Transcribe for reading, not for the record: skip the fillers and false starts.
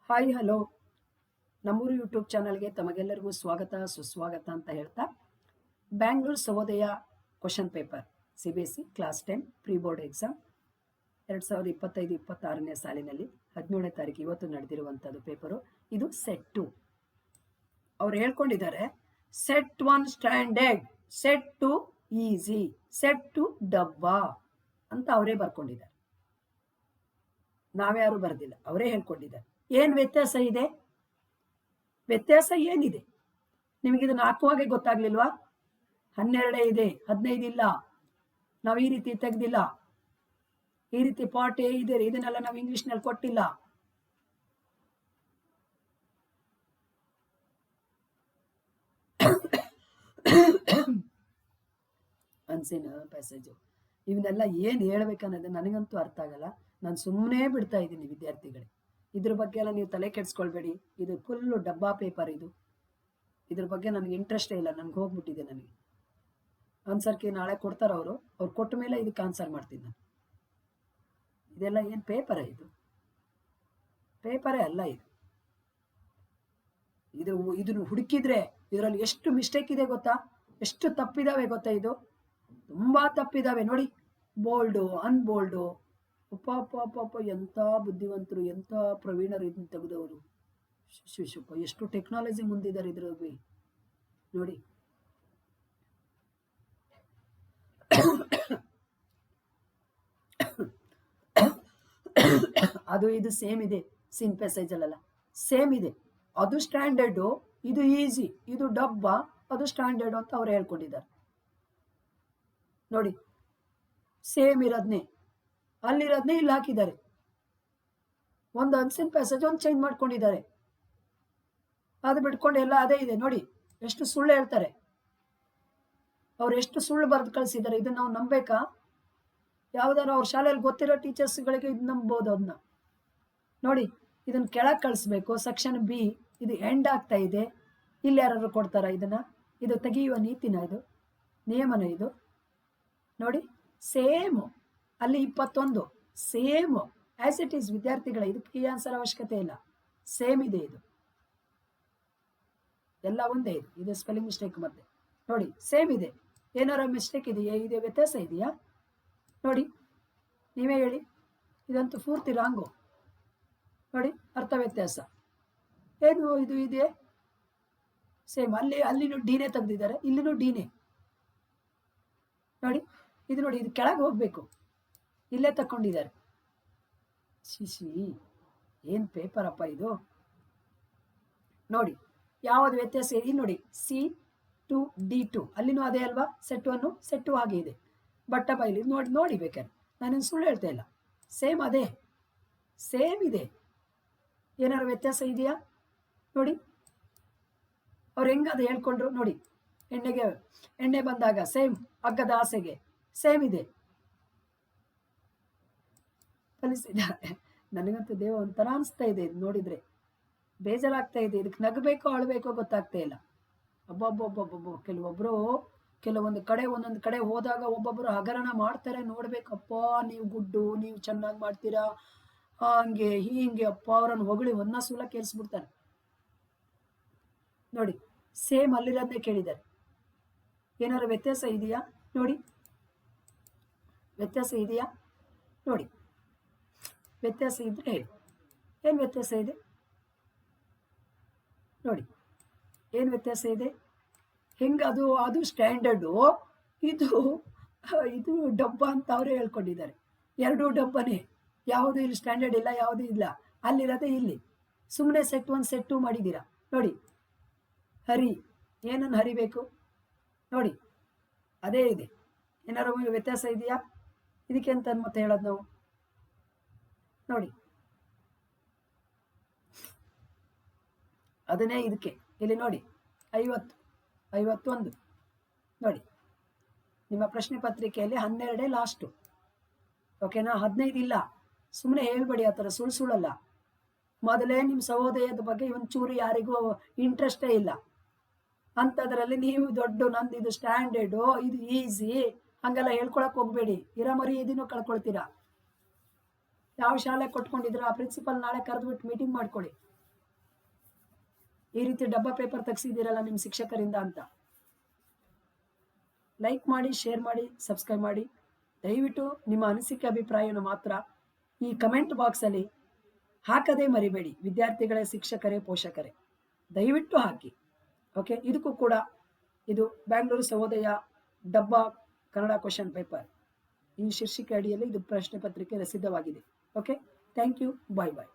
Hi hello ನಮ್ಮೂರು YouTube ಚಾನಲ್ಗೆ ತಮಗೆಲ್ಲರಿಗೂ ಸ್ವಾಗತ ಸುಸ್ವಾಗತ ಅಂತ ಹೇಳ್ತಾ Bangalore Sahodaya question paper CBSE class 10 pre board exam 2025-26ನೇ ಸಾಲಿನಲ್ಲಿ 17ನೇ ತಾರೀಕು ಇವತ್ತು ನಡೆದಿರುವಂಥದ್ದು ಪೇಪರು. ಇದು ಸೆಟ್ 2. ಅವ್ರು ಹೇಳ್ಕೊಂಡಿದ್ದಾರೆ set 1 standard, set 2 easy, set 2 ಡಬ್ಬಾ ಅಂತ ಅವರೇ ಬರ್ಕೊಂಡಿದ್ದಾರೆ. ನಾವ್ಯಾರು ಬರೆದಿಲ್ಲ, ಅವರೇ ಹೇಳ್ಕೊಂಡಿದ್ದಾರೆ. ಏನು ವ್ಯತ್ಯಾಸ ಇದೆ? ವ್ಯತ್ಯಾಸ ಏನಿದೆ ನಿಮಗಿದನ್ನು ಹಾಕುವಾಗೆ ಗೊತ್ತಾಗ್ಲಿಲ್ವಾ? 12 ಇದೆ, 15 ಇಲ್ಲ. ನಾವು ಈ ರೀತಿ ತೆಗ್ದಿಲ್ಲ, ಈ ರೀತಿ ಪಾರ್ಟ್ ಎ ಇದೆ, ಇದನ್ನೆಲ್ಲ ನಾವು ಇಂಗ್ಲಿಷ್ನಲ್ಲಿ ಕೊಟ್ಟಿಲ್ಲ. ಅನ್ಸಿನ ಪ್ಯಾಸೇಜು ಇವನ್ನೆಲ್ಲ ಏನು ಹೇಳ್ಬೇಕನ್ನೋದು ನನಗಂತೂ ಅರ್ಥ ಆಗಲ್ಲ. ನಾನು ಸುಮ್ಮನೆ ಬಿಡ್ತಾ ಇದ್ದೀನಿ ವಿದ್ಯಾರ್ಥಿಗಳೇ. ಇದ್ರ ಬಗ್ಗೆ ಎಲ್ಲ ನೀವು ತಲೆ ಕೆಡಿಸ್ಕೊಳ್ಬೇಡಿ. ಇದು ಫುಲ್ಲು ಡಬ್ಬಾ ಪೇಪರ್. ಇದ್ರ ಬಗ್ಗೆ ನನಗೆ ಇಂಟ್ರೆಸ್ಟೇ ಇಲ್ಲ. ನನಗೆ ಹೋಗ್ಬಿಟ್ಟಿದೆ. ನನಗೆ ಆನ್ಸರ್ಗೆ ನಾಳೆ ಕೊಡ್ತಾರೆ ಅವ್ರು ಕೊಟ್ಟ ಮೇಲೆ ಇದಕ್ಕೆ ಆನ್ಸರ್ ಮಾಡ್ತೀನಿ ನಾನು. ಇದೆಲ್ಲ ಏನು ಪೇಪರೇ? ಇದು ಪೇಪರೇ ಅಲ್ಲ. ಇದನ್ನು ಹುಡುಕಿದ್ರೆ ಇದರಲ್ಲಿ ಎಷ್ಟು ಮಿಸ್ಟೇಕ್ ಇದೆ ಗೊತ್ತಾ? ಎಷ್ಟು ತಪ್ಪಿದಾವೆ ಗೊತ್ತಾ? ಇದು ತುಂಬ ತಪ್ಪಿದಾವೆ ನೋಡಿ. ಬೋಲ್ಡು, ಅನ್ಬೋಲ್ಡು, ಅಪ್ಪ ಎಂಥ ಬುದ್ಧಿವಂತರು, ಎಂಥ ಪ್ರವೀಣರು ಇದನ್ನು ತೆಗೆದವರು. ಶಿಶುಪ್ಪ ಎಷ್ಟು ಟೆಕ್ನಾಲಜಿ ಮುಂದಿದ್ದಾರೆ ಇದ್ರಲ್ಲಿ ನೋಡಿ. ಅದು ಇದು ಸೇಮ್ ಇದೆ. ಸಿನ್ ಪ್ಯಾಸೇಜಲ್ಲ ಸೇಮ್ ಇದೆ. ಅದು ಸ್ಟ್ಯಾಂಡರ್ಡು, ಇದು ಈಸಿ, ಇದು ಡಬ್ಬ, ಅದು ಸ್ಟ್ಯಾಂಡರ್ಡು ಅಂತ ಅವ್ರು ಹೇಳ್ಕೊಂಡಿದ್ದಾರೆ ನೋಡಿ. ಸೇಮ್ ಇರೋದ್ನೇ ಅಲ್ಲಿರೋದನ್ನೇ ಇಲ್ಲಿ ಹಾಕಿದ್ದಾರೆ. ಒಂದು ಅನ್ಸಿನ್ ಪ್ಯಾಸೇಜ್ ಒಂದು ಚೇಂಜ್ ಮಾಡ್ಕೊಂಡಿದ್ದಾರೆ. ಅದು ಬಿಟ್ಕೊಂಡು ಎಲ್ಲ ಅದೇ ಇದೆ ನೋಡಿ. ಎಷ್ಟು ಸುಳ್ಳು ಹೇಳ್ತಾರೆ ಅವ್ರು, ಎಷ್ಟು ಸುಳ್ಳು ಬರೆದು ಕಳಿಸಿದ್ದಾರೆ. ಇದನ್ನ ನಾವು ನಂಬೇಕಾ? ಯಾವ್ದಾರು ಅವ್ರ ಶಾಲೆಯಲ್ಲಿ ಗೊತ್ತಿರೋ ಟೀಚರ್ಸ್ಗಳಿಗೆ ಇದು ನಂಬೋದು. ಅದನ್ನ ನೋಡಿ. ಇದನ್ನ ಕೆಳಗೆ ಕಳಿಸ್ಬೇಕು. ಸೆಕ್ಷನ್ ಬಿ ಇದು ಎಂಡ್ ಆಗ್ತಾ ಇದೆ. ಇಲ್ಲಿ ಯಾರು ಕೊಡ್ತಾರ ಇದನ್ನ? ಇದು ತೆಗೆಯುವ ನೀತಿನ? ಇದು ನಿಯಮನ? ಇದು ನೋಡಿ. ಸೇಮ್ ಅಲ್ಲಿ 21 ಸೇಮ್ ಆಸ್ ಇಟ್ ಈಸ್ ವಿದ್ಯಾರ್ಥಿಗಳ. ಇದಕ್ಕೆ ಆನ್ಸರ್ ಅವಶ್ಯಕತೆ ಇಲ್ಲ. ಸೇಮ್ ಇದೆ. ಇದು ಎಲ್ಲ ಒಂದೇ. ಇದು ಸ್ಪೆಲ್ಲಿಂಗ್ ಮಿಸ್ಟೇಕ್ ಮತ್ತೆ ನೋಡಿ. ಸೇಮ್ ಇದೆ. ಏನಾರ ಮಿಸ್ಟೇಕ್ ಇದೆಯಾ? ಇದೆ ವ್ಯತ್ಯಾಸ ಇದೆಯಾ ನೋಡಿ? ನೀವೇ ಹೇಳಿ. ಇದಂತೂ ಪೂರ್ತಿ ರಾಂಗು ನೋಡಿ. ಅರ್ಥ ವ್ಯತ್ಯಾಸ ಏನು? ಇದು ಇದೆ ಸೇಮ್. ಅಲ್ಲಿನೂ ಡಿನೇ ತೆಗೆದಿದ್ದಾರೆ, ಇಲ್ಲಿನೂ ಡಿನೇ ನೋಡಿ. ಇದು ನೋಡಿ, ಇದು ಕೆಳಗೆ ಹೋಗ್ಬೇಕು, ಇಲ್ಲೇ ತಕ್ಕೊಂಡಿದ್ದಾರೆ. ಶಿಶಿ ಏನು ಪೇಪರ್ ಅಪ್ಪ ಇದು ನೋಡಿ. ಯಾವುದು ವ್ಯತ್ಯಾಸ ಇದೆ ನೋಡಿ. C2 D2 ಅಲ್ಲಿನೂ ಅದೇ ಅಲ್ವಾ? ಸೆಟ್ 1 ಸೆಟ್ 2 ಹಾಗೆ ಇದೆ. ಬಟ್ಟ ಬೈಲಿ ನೋಡಿ ಬೇಕಾದ್ರೆ. ನಾನೇನು ಸುಳ್ಳು ಹೇಳ್ತಾ ಇಲ್ಲ. ಸೇಮ್ ಅದೇ, ಸೇಮ್ ಇದೆ. ಏನಾದ್ರು ವ್ಯತ್ಯಾಸ ಇದೆಯಾ ನೋಡಿ? ಅವ್ರು ಹೆಂಗದು ಹೇಳ್ಕೊಂಡ್ರು ನೋಡಿ. ಎಣ್ಣೆ ಬಂದಾಗ ಸೇಮ್, ಹಗ್ಗದ ಆಸೆಗೆ ಸೇಮ್ ಇದೆ. ಕಲಿಸಿದ್ದಾರೆ. ನನಗಂತೂ ದೇವ ಒಂಥರ ಅನಿಸ್ತಾ ಇದೆ ಇದು ನೋಡಿದ್ರೆ. ಬೇಜಾರಾಗ್ತಾ ಇದೆ. ಇದಕ್ಕೆ ನಗಬೇಕೋ ಅಳಬೇಕೋ ಗೊತ್ತಾಗ್ತಾ ಇಲ್ಲ. ಅಬ್ಬಬ್ಬಬ್ಬಬ್ಬ. ಕೆಲವೊಂದು ಕಡೆ ಒಂದೊಂದು ಕಡೆ ಹೋದಾಗ ಒಬ್ಬೊಬ್ಬರು ಹಗರಣ ಮಾಡ್ತಾರೆ. ನೋಡ್ಬೇಕಪ್ಪ, ನೀವು ಗುಡ್ಡು, ನೀವು ಚೆನ್ನಾಗಿ ಮಾಡ್ತೀರಾ, ಹಂಗೆ ಹೀಗೆ ಅಪ್ಪ ಅವರನ್ನು ಹೊಗಳಿ ಒಂದ ಸೂಲ ಕೇಳಿಸ್ಬಿಡ್ತಾರೆ ನೋಡಿ. ಸೇಮ್ ಅಲ್ಲಿರೋದನ್ನೇ ಕೇಳಿದ್ದಾರೆ. ಏನಾದ್ರು ವ್ಯತ್ಯಾಸ ಇದೆಯಾ ನೋಡಿ? ವ್ಯತ್ಯಾಸ ಇದೆಯಾ ನೋಡಿ? ವ್ಯತ್ಯಾಸ ಇದ್ರೆ ಹೇಳಿ. ಏನು ವ್ಯತ್ಯಾಸ ಇದೆ ನೋಡಿ? ಏನು ವ್ಯತ್ಯಾಸ ಇದೆ? ಹೆಂಗೆ? ಅದು ಸ್ಟ್ಯಾಂಡರ್ಡು, ಇದು ಡಬ್ಬ ಅಂತ ಅವರೇ ಹೇಳ್ಕೊಂಡಿದ್ದಾರೆ. ಎರಡೂ ಡಬ್ಬನೇ. ಯಾವುದು ಇಲ್ಲಿ ಸ್ಟ್ಯಾಂಡರ್ಡ್ ಇಲ್ಲ, ಯಾವುದೂ ಇಲ್ಲ. ಅಲ್ಲಿರೋದೇ ಇಲ್ಲಿ. ಸುಮ್ಮನೆ ಸೆಟ್ 1 ಸೆಟ್ 2 ಮಾಡಿದ್ದೀರಾ ನೋಡಿ. ಏನನ್ನು ಹರಿಬೇಕು ನೋಡಿ? ಅದೇ ಇದೆ. ಏನಾರು ವ್ಯತ್ಯಾಸ ಇದೆಯಾ? ಇದಕ್ಕೆ ಅಂತ ಮತ್ತೆ ಹೇಳೋದು ನಾವು ನೋಡಿ. ಅದನ್ನೇ ಇದಕ್ಕೆ ಇಲ್ಲಿ ನೋಡಿ. 51 ನೋಡಿ. ನಿಮ್ಮ ಪ್ರಶ್ನೆ ಪತ್ರಿಕೆಯಲ್ಲಿ 12 ಲಾಸ್ಟು. ಓಕೆನಾ? 15 ಇಲ್ಲ. ಸುಮ್ಮನೆ ಹೇಳ್ಬೇಡಿ ಆ ಥರ ಸುಳ್ಳಲ್ಲ. ಮೊದಲೇ ನಿಮ್ಮ ಸಹೋದಯದ ಬಗ್ಗೆ ಒಂಚೂರು ಯಾರಿಗೂ ಇಂಟ್ರೆಸ್ಟೇ ಇಲ್ಲ. ಅಂಥದ್ರಲ್ಲಿ ನೀವು ನಂದು ಇದು ಸ್ಟ್ಯಾಂಡರ್ಡು, ಇದು ಈಸಿ ಹಂಗೆಲ್ಲ ಹೇಳ್ಕೊಳಕ್ಕೆ ಹೋಗ್ಬೇಡಿ. ಇರಮರಿ ಇದನ್ನು ಕಳ್ಕೊಳ್ತೀರಾ. ಯಾವ ಶಾಲೆ ಕೊಟ್ಕೊಂಡಿದ್ರು ಆ ಪ್ರಿನ್ಸಿಪಲ್ ನಾಳೆ ಕರೆದ್ಬಿಟ್ಟು ಮೀಟಿಂಗ್ ಮಾಡ್ಕೊಳ್ಳಿ. ಈ ರೀತಿ ಡಬ್ಬ ಪೇಪರ್ ತೆಗ್ಸಿದ್ದೀರಲ್ಲ ನಿಮ್ಮ ಶಿಕ್ಷಕರಿಂದ ಅಂತ. ಲೈಕ್ ಮಾಡಿ, ಶೇರ್ ಮಾಡಿ, ಸಬ್ಸ್ಕ್ರೈಬ್ ಮಾಡಿ. ದಯವಿಟ್ಟು ನಿಮ್ಮ ಅನಿಸಿಕೆ ಅಭಿಪ್ರಾಯವನ್ನು ಮಾತ್ರ ಈ ಕಮೆಂಟ್ ಬಾಕ್ಸಲ್ಲಿ ಹಾಕದೇ ಮರಿಬೇಡಿ. ವಿದ್ಯಾರ್ಥಿಗಳೇ, ಶಿಕ್ಷಕರೇ, ಪೋಷಕರೇ, ದಯವಿಟ್ಟು ಹಾಕಿ. ಓಕೆ, ಇದಕ್ಕೂ ಕೂಡ ಇದು ಬ್ಯಾಂಗ್ಳೂರು ಸಹೋದಯ ಡಬ್ಬ ಕನ್ನಡ ಕ್ವಶನ್ ಪೇಪರ್ ಈ ಶೀರ್ಷಿಕೆ ಅಡಿಯಲ್ಲಿ ಇದು ಪ್ರಶ್ನೆ ಪತ್ರಿಕೆ ಸಿದ್ಧವಾಗಿದೆ. Okay, thank you, bye bye.